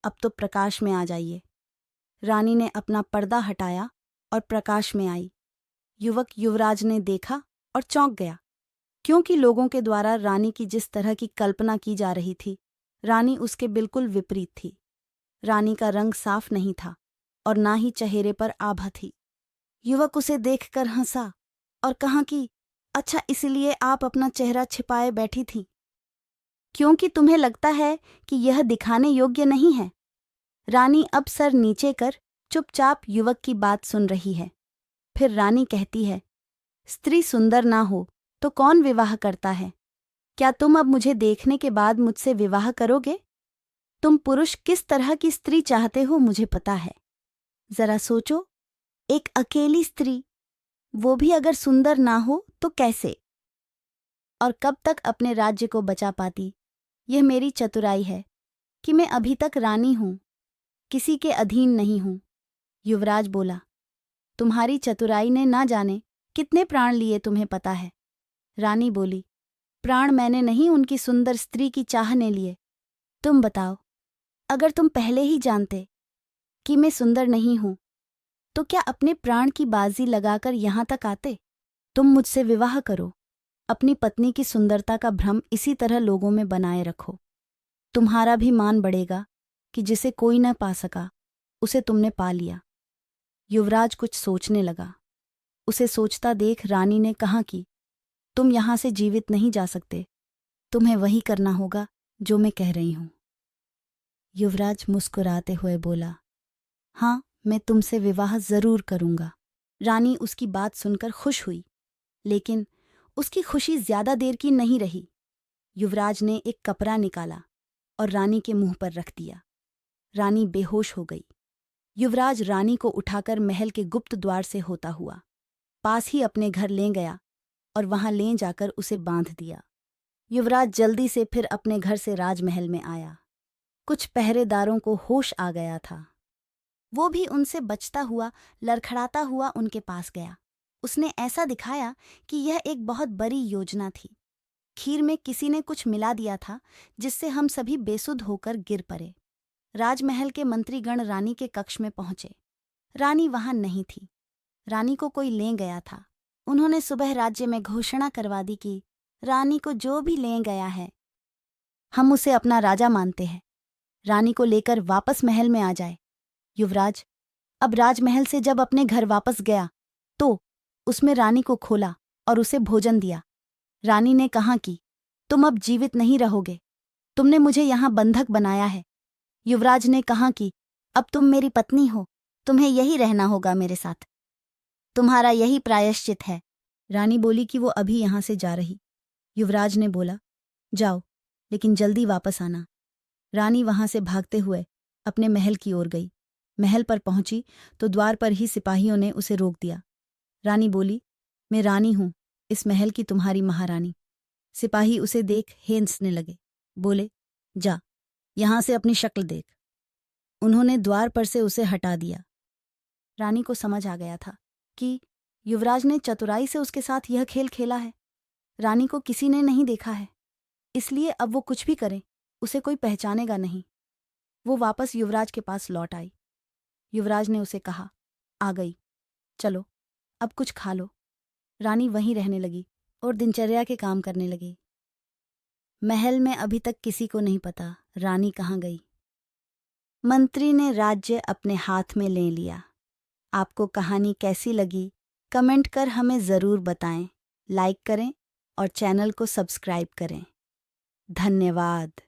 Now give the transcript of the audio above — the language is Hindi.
अब तो प्रकाश में आ जाइए। रानी ने अपना पर्दा हटाया और प्रकाश में आई। युवक युवराज ने देखा और चौंक गया, क्योंकि लोगों के द्वारा रानी की जिस तरह की कल्पना की जा रही थी, रानी उसके बिल्कुल विपरीत थी। रानी का रंग साफ नहीं था और ना ही चेहरे पर आभा थी। युवक उसे देखकर हंसा और कहा कि अच्छा, इसलिए आप अपना चेहरा छिपाए बैठी थीं, क्योंकि तुम्हें लगता है कि यह दिखाने योग्य नहीं है। रानी अब सर नीचे कर चुपचाप युवक की बात सुन रही है। फिर रानी कहती है, स्त्री सुंदर ना हो तो कौन विवाह करता है? क्या तुम अब मुझे देखने के बाद मुझसे विवाह करोगे? तुम पुरुष किस तरह की स्त्री चाहते हो मुझे पता है। जरा सोचो, एक अकेली स्त्री, वो भी अगर सुंदर ना हो तो कैसे? और कब तक अपने राज्य को बचा पाती? यह मेरी चतुराई है कि मैं अभी तक रानी हूं, किसी के अधीन नहीं हूं। युवराज बोला, तुम्हारी चतुराई ने ना जाने कितने प्राण लिए तुम्हें पता है। रानी बोली, प्राण मैंने नहीं, उनकी सुंदर स्त्री की चाह ने लिए। तुम बताओ, अगर तुम पहले ही जानते कि मैं सुंदर नहीं हूं, तो क्या अपने प्राण की बाजी लगाकर यहां तक आते? तुम मुझसे विवाह करो, अपनी पत्नी की सुंदरता का भ्रम इसी तरह लोगों में बनाए रखो। तुम्हारा भी मान बढ़ेगा कि जिसे कोई न पा सका, उसे तुमने पा लिया। युवराज कुछ सोचने लगा। उसे सोचता देख रानी ने कहा कि तुम यहां से जीवित नहीं जा सकते, तुम्हें वही करना होगा जो मैं कह रही हूं। युवराज मुस्कुराते हुए बोला, हाँ, मैं तुमसे विवाह जरूर करूंगा। रानी उसकी बात सुनकर खुश हुई, लेकिन उसकी खुशी ज्यादा देर की नहीं रही। युवराज ने एक कपड़ा निकाला और रानी के मुंह पर रख दिया। रानी बेहोश हो गई। युवराज रानी को उठाकर महल के गुप्त द्वार से होता हुआ पास ही अपने घर ले गया और वहां ले जाकर उसे बांध दिया। युवराज जल्दी से फिर अपने घर से राजमहल में आया। कुछ पहरेदारों को होश आ गया था। वो भी उनसे बचता हुआ, लड़खड़ाता हुआ उनके पास गया। उसने ऐसा दिखाया कि यह एक बहुत बड़ी योजना थी। खीर में किसी ने कुछ मिला दिया था, जिससे हम सभी बेसुध होकर गिर पड़े। राजमहल के मंत्रीगण रानी के कक्ष में पहुंचे। रानी वहां नहीं थी। रानी को कोई ले गया था। उन्होंने सुबह राज्य में घोषणा करवा दी कि रानी को जो भी ले गया है, हम उसे अपना राजा मानते हैं। रानी को लेकर वापस महल में आ जाए। युवराज अब राजमहल से जब अपने घर वापस गया, तो उसमें रानी को खोला और उसे भोजन दिया। रानी ने कहा कि तुम अब जीवित नहीं रहोगे, तुमने मुझे यहां बंधक बनाया है। युवराज ने कहा कि अब तुम मेरी पत्नी हो, तुम्हें यही रहना होगा मेरे साथ, तुम्हारा यही प्रायश्चित है। रानी बोली कि वो अभी यहां से जा रही। युवराज ने बोला, जाओ, लेकिन जल्दी वापस आना। रानी वहां से भागते हुए अपने महल की ओर गई। महल पर पहुंची तो द्वार पर ही सिपाहियों ने उसे रोक दिया। रानी बोली, मैं रानी हूं, इस महल की तुम्हारी महारानी। सिपाही उसे देख हंसने लगे। बोले, जा, यहां से अपनी शक्ल देख। उन्होंने द्वार पर से उसे हटा दिया। रानी को समझ आ गया था कि युवराज ने चतुराई से उसके साथ यह खेल खेला है। रानी को किसी ने नहीं देखा है, इसलिए अब वो कुछ भी करे, उसे कोई पहचानेगा नहीं। वो वापस युवराज के पास लौट आई। युवराज ने उसे कहा, आ गई, चलो अब कुछ खा लो। रानी वहीं रहने लगी और दिनचर्या के काम करने लगी। महल में अभी तक किसी को नहीं पता रानी कहाँ गई। मंत्री ने राज्य अपने हाथ में ले लिया। आपको कहानी कैसी लगी, कमेंट कर हमें ज़रूर बताएं। लाइक करें और चैनल को सब्सक्राइब करें। धन्यवाद।